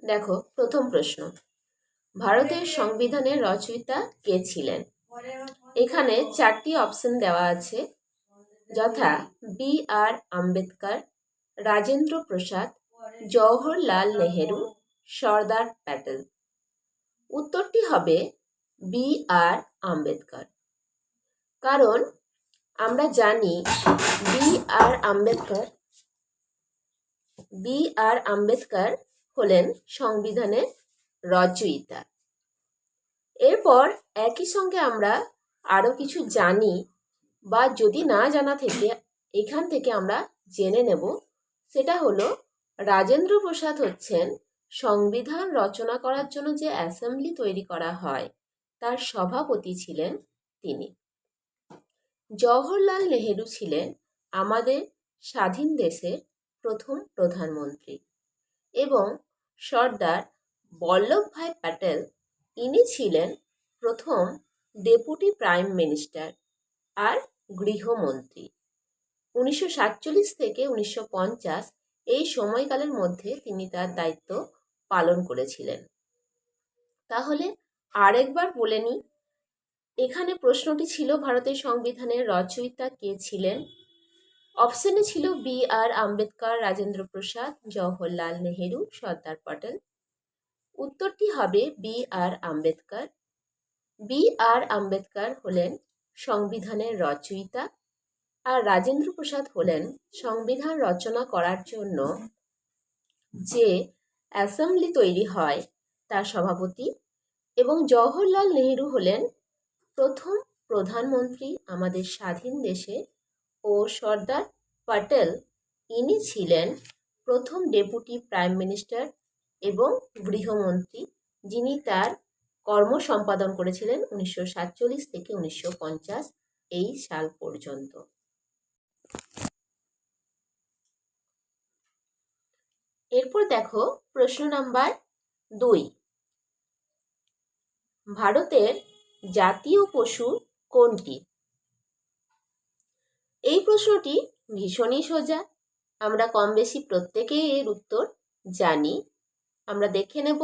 দেখো, প্রথম প্রশ্ন, ভারতের সংবিধানের রচয়িতা কে ছিলেন? এখানে 4টি অপশন দেওয়া আছে, যথা B.R. আম্বেদকর, রাজেন্দ্র প্রসাদ, জওহরলাল নেহেরু, সর্দার প্যাটেল। উত্তরটি হবে B.R. আম্বেদকর। কারণ আমরা জানি বি.আর. আম্বেদকর হলেন সংবিধানের রচয়িতা। এরপর একই সঙ্গে আমরা আরও কিছু জানি, বা যদি না জানা থেকে এখান থেকে আমরা জেনে নেব, সেটা হলো রাজেন্দ্র প্রসাদ হচ্ছেন সংবিধান রচনা করার জন্য যে অ্যাসেম্বলি তৈরি করা হয় তার সভাপতি ছিলেন তিনি। জওহরলাল নেহেরু ছিলেন আমাদের স্বাধীন দেশের প্রথম প্রধানমন্ত্রী এবং সর্দার বল্লভভাই প্যাটেল ইনি ছিলেন প্রথম ডেপুটি প্রাইম মিনিস্টার আর গৃহমন্ত্রী। 1947 থেকে 1950 এই সময়কালের মধ্যে তিনি তার দায়িত্ব পালন করেছিলেন। তাহলে আরেকবার বলে নিই, এখানে প্রশ্নটি ছিল ভারতের সংবিধানের রচয়িতা কে ছিলেন। অপশনে ছিল B.R. আম্বেদকর, রাজেন্দ্র প্রসাদ, জওহরলাল নেহেরু, সর্দার প্যাটেল। উত্তরটি হবে B.R. আম্বেদকর। B.R. আম্বেদকর হলেন সংবিধানের রচয়িতা আর রাজেন্দ্র প্রসাদ হলেন সংবিধান রচনা করার জন্য যে অ্যাসেম্বলি তৈরি হয় তার সভাপতি, এবং জওহরলাল নেহেরু হলেন প্রথম প্রধানমন্ত্রী আমাদের স্বাধীন দেশে, ও সর্দার প্যাটেল ইনি ছিলেন প্রথম ডেপুটি প্রাইম মিনিস্টার এবং গৃহমন্ত্রী, যিনি তার কর্ম সম্পাদন করেছিলেন 1947 থেকে 1950 এই সাল পর্যন্ত। এরপর দেখো প্রশ্ন নাম্বার 2, ভারতের জাতীয় পশু কোনটি? এই প্রশ্নটি ভীষণই সোজা, আমরা কম বেশি প্রত্যেকেই এর উত্তর জানি। আমরা দেখে নেব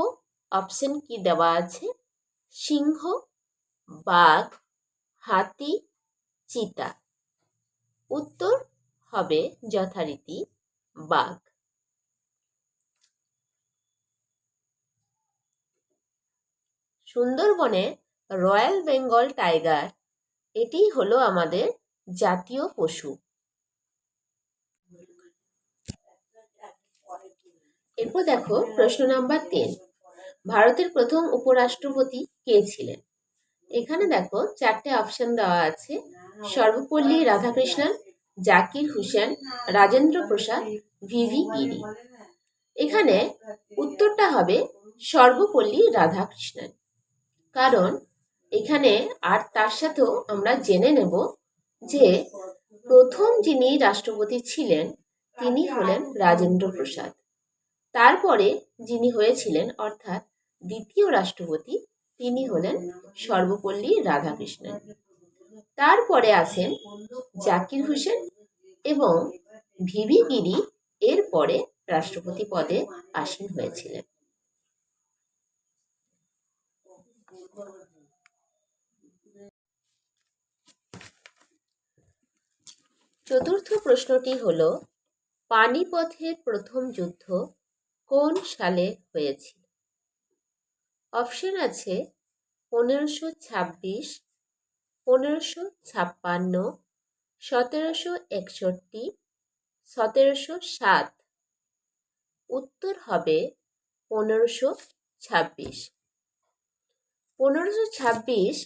অপশন কি দেওয়া আছে। সিংহ, বাঘ, হাতি, চিতা। উত্তর হবে যথারীতি বাঘ। সুন্দরবনে রয়্যাল বেঙ্গল টাইগার, এটি হলো আমাদের জাতীয় পশু। এরপর দেখো প্রশ্ন নাম্বার 3, ভারতের প্রথম উপরাষ্ট্রপতি কে ছিলেন? এখানে দেখো 4টে অপশন দেওয়া আছে, সর্বপল্লী রাধাকৃষ্ণন, জাকির হুসেন, রাজেন্দ্র প্রসাদ, ভিভি গিরি। এখানে উত্তরটা হবে সর্বপল্লী রাধাকৃষ্ণন। কারণ এখানে আর তার সাথেও আমরা জেনে নেব যে প্রথম যিনি রাষ্ট্রপতি ছিলেন তিনি হলেন রাজেন্দ্র প্রসাদ। তারপরে যিনি হয়েছিলেন অর্থাৎ দ্বিতীয় রাষ্ট্রপতি তিনি হলেন সর্বপল্লী রাধাকৃষ্ণন। তারপরে আসেন জাকির হুসেন এবং ভিভি গিরি এর পরে রাষ্ট্রপতি পদে আসীন হয়েছিলেন। চতুর্থ প্রশ্নটি হল, পানিপথের প্রথম যুদ্ধ কোন সালে হয়েছিল? অপশন আছে 1526, 1556, 1761, 1707। উত্তর হবে 1526। 1526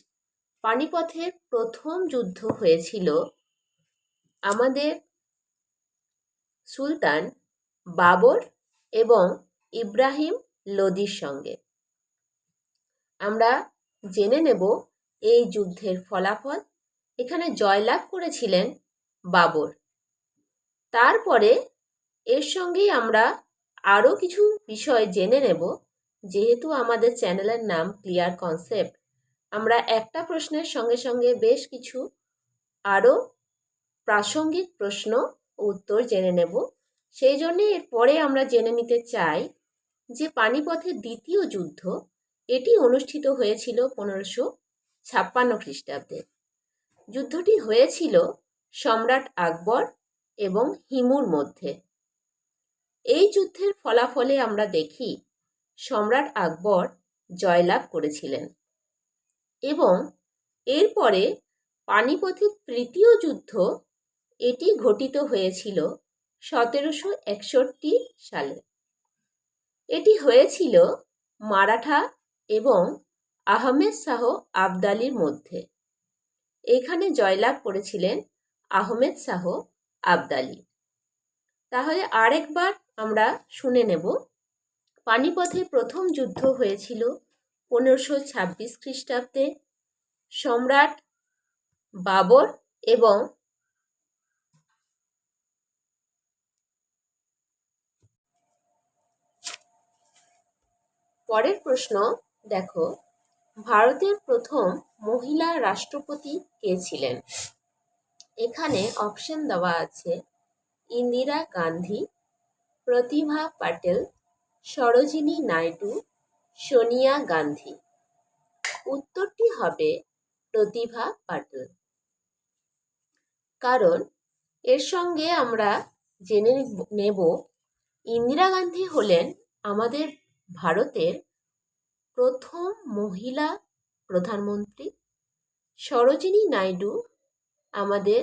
পানিপথের প্রথম যুদ্ধ হয়েছিল আমাদের সুলতান বাবর এবং ইব্রাহিম লোদির সঙ্গে। আমরা জেনে নেব এই যুদ্ধের ফলাফল। এখানে জয়লাভ করেছিলেন বাবর। তারপরে এর সঙ্গেই আমরা আরও কিছু বিষয় জেনে নেব। যেহেতু আমাদের চ্যানেলের নাম ক্লিয়ার কনসেপ্ট, আমরা একটা প্রশ্নের সঙ্গে সঙ্গে বেশ কিছু আরও প্রাসঙ্গিক প্রশ্ন ও উত্তর জেনে নেব। সেই জন্যে এরপরে আমরা জেনে নিতে চাই যে পানিপথের দ্বিতীয় যুদ্ধ এটি অনুষ্ঠিত হয়েছিল 1556 খ্রিস্টাব্দে। যুদ্ধটি হয়েছিল সম্রাট আকবর এবং হিমুর মধ্যে। এই যুদ্ধের ফলাফলে আমরা দেখি সম্রাট আকবর জয়লাভ করেছিলেন এবং এরপরে পানিপথের তৃতীয় যুদ্ধ এটি ঘটিত হয়েছিল 1761 সালে। এটি হয়েছিল মারাঠা এবং আহমেদ শাহ আবদালির মধ্যে। এখানে জয়লাভ করেছিলেন আহমেদ শাহ আবদালি। তাহলে আরেকবার আমরা শুনে নেব। পানিপথের প্রথম যুদ্ধ হয়েছিল 1526 খ্রিস্টাব্দে। সম্রাট বাবর এবং পরের প্রশ্ন দেখো, ভারতের প্রথম মহিলা রাষ্ট্রপতি কে ছিলেন? এখানে অপশন দেওয়া আছে ইন্দিরা গান্ধী, প্রতিভা পাটেল, সরোজিনী নাইডু, সোনিয়া গান্ধী। উত্তরটি হবে প্রতিভা পাটেল। কারণ এর সঙ্গে আমরা জেনে নেব ইন্দিরা গান্ধী হলেন আমাদের ভারতের প্রথম মহিলা প্রধানমন্ত্রী, সরোজিনী নাইডু আমাদের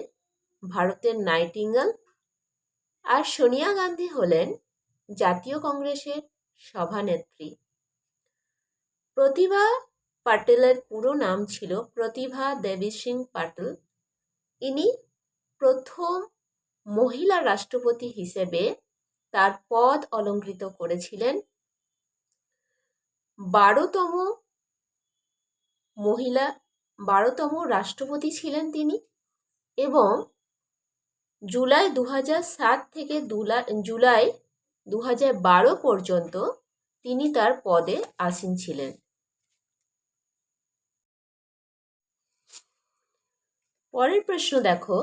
ভারতের নাইটিঙ্গেল, আর সোনিয়া গান্ধী হলেন জাতীয় কংগ্রেসের সভানেত্রী। প্রতিভা পাটেলের পুরো নাম ছিল প্রতিভা দেবী সিং পাটেল। ইনি প্রথম মহিলা রাষ্ট্রপতি হিসেবে তার পদ অলঙ্কৃত করেছিলেন। 12তম রাষ্ট্রপতি ছিলেন তিনি এবং জুলাই 2007 থেকে জুলাই 2012 পর্যন্ত তিনি তার পদে আসীন ছিলেন। পরের প্রশ্ন দেখো,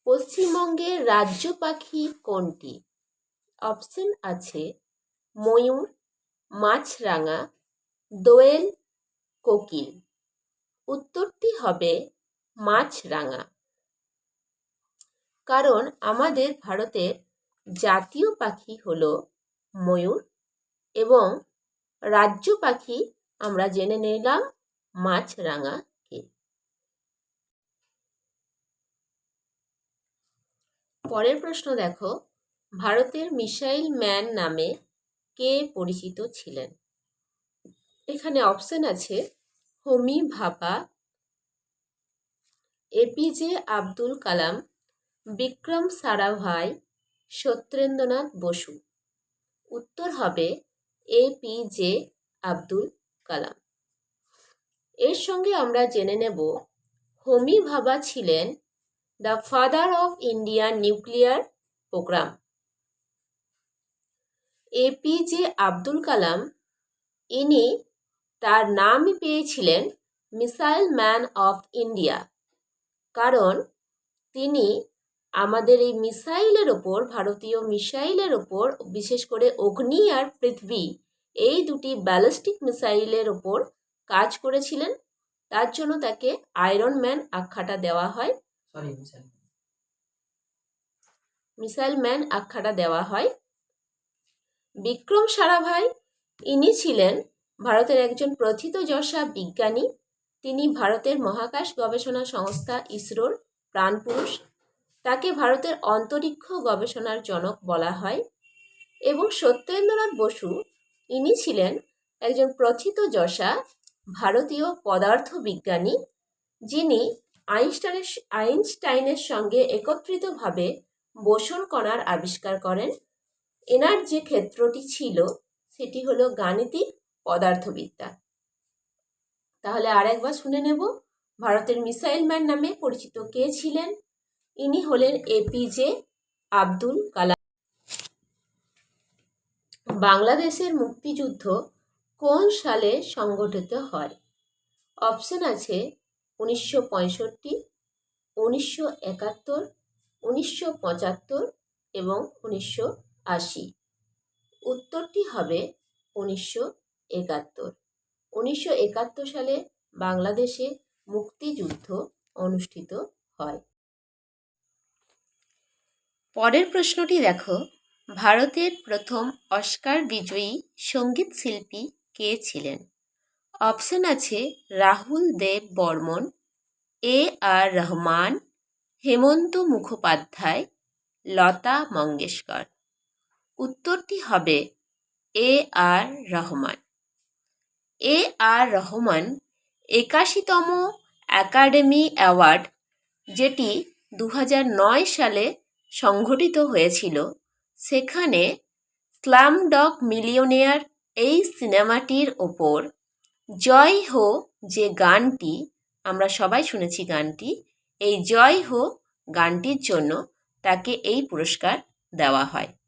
পশ্চিমবঙ্গের রাজ্য পাখি কোনটি? অপশন আছে ময়ূর, মাছরাঙা, দোয়েল, কোকিল। উত্তরটি হবে মাছরাঙা। কারণ আমাদের ভারতের জাতীয় পাখি হলো ময়ূর এবং রাজ্য পাখি আমরা জেনে নিলাম মাছরাঙাকে। পরের প্রশ্ন দেখো, ভারতের মিসাইল ম্যান নামে কে পরিচিত ছিলেন? এখানে অপশন আছে হোমি ভাবা, এপিজে আব্দুল কালাম, বিক্রম সারাভাই, সত্যেন্দ্রনাথ বসু। উত্তর হবে এপিজে আব্দুল কালাম। এর সঙ্গে আমরা জেনে নেব হোমি ভাবা ছিলেন the father of Indian nuclear programme. APJ Abdul Kalam ইনি তার নামই পেয়েছিলেন মিসাইল ম্যান অফ ইন্ডিয়া। কারণ তিনি আমাদের এই মিসাইলের ওপর, ভারতীয় মিসাইলের ওপর, বিশেষ করে অগ্নি আর পৃথ্বী, এই দুটি ব্যালিস্টিক মিসাইলের ওপর কাজ করেছিলেন। তার জন্য তাকে আয়রন ম্যান আখ্যাটা দেওয়া হয়। মিসাইল ম্যান আখ্যাটা দেওয়া হয়। বিক্রম সারাভাই ইনি ছিলেন ভারতের একজন প্রথিতযশা বিজ্ঞানী। তিনি ভারতের মহাকাশ গবেষণা সংস্থা ইসরোর প্রাণপুরুষ। তাকে ভারতের অন্তরিক্ষ গবেষণার জনক বলা হয়। এবং সত্যেন্দ্রনাথ বসু ইনি ছিলেন একজন প্রথিতযশা ভারতীয় পদার্থবিজ্ঞানী, যিনি আইনস্টাইনের সঙ্গে একত্রিতভাবে বোসন কণার আবিষ্কার করেন। এনার যে ক্ষেত্রটি ছিল সেটি হলো গাণিতিক পদার্থবিদ্যা। তাহলে আরেকবার শুনে নেব, ভারতের মিসাইল ম্যান নামে পরিচিত কে ছিলেন? ইনি হলেন এপিজে আব্দুল কালাম। বাংলাদেশের মুক্তিযুদ্ধ কোন সালে সংগঠিত হয়? অপশন আছে 1965, 1971, 1975 এবং 1980। উত্তরটি হবে 1971। 1971 সালে বাংলাদেশে মুক্তিযুদ্ধ অনুষ্ঠিত হয়। পরের প্রশ্নটি দেখো, ভারতের প্রথম অস্কার বিজয়ী সঙ্গীত শিল্পী কে ছিলেন? অপশন আছে রাহুল দেব বর্মন, এ আর রহমান, হেমন্ত মুখোপাধ্যায়, লতা মঙ্গেশকর। উত্তরটি হবে এ আর রহমান। এ আর রহমান 81তম একাডেমি অ্যাওয়ার্ড, যেটি 2009 সালে সংঘটিত হয়েছিল, সেখানে স্লামডগ মিলিয়নেয়ার এই সিনেমাটির ওপর জয় হো যে গানটি, আমরা সবাই শুনেছি গানটি, এই জয় হো গানটির জন্য তাকে এই পুরস্কার দেওয়া হয়।